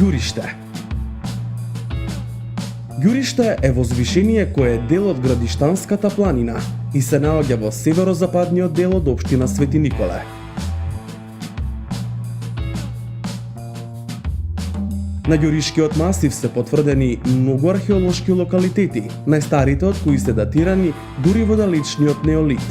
Ѓуриште. Ѓуриште е возвишение кое е дел од Градиштанската планина и се наоѓа во северозападниот дел од општина Свети Николе. На Ѓуришкиот масив се потврдени многу археолошки локалитети, најстарите од кои се датирани дури во далечниот неолит.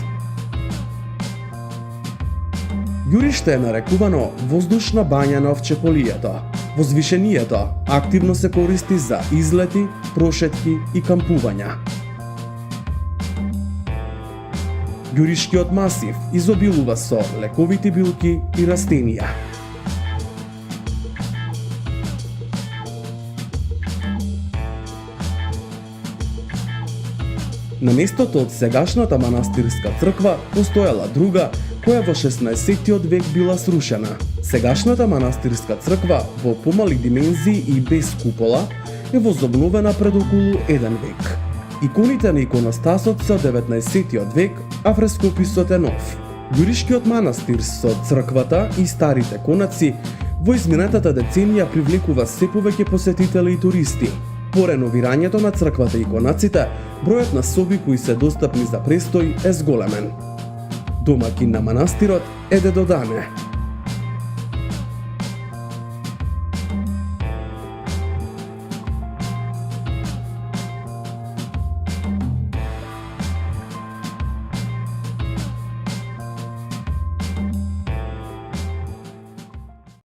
Ѓуриште е нарекувано воздушна бања на Овчеполието. Возвишението активно се користи за излети, прошетки и кампувања. Ѓуришкиот масив изобилува со лековити билки и растенија. На местото од сегашната манастирска црква постоела друга, која во 16-тиот век била срушена. Сегашната манастирска црква во помали димензии и без купола е возобновена пред околу 1 век. Иконите на иконостасот се од 19-тиот век, а фрескописот е нов. Ѓуришкиот манастир со црквата и старите конаци во изминатата деценија привлекува се повеќе посетители и туристи. По реновирањето на црквата и конаците, бројот на соби кои се достапни за престој е зголемен. Домакин на манастирот е Дедо Дане.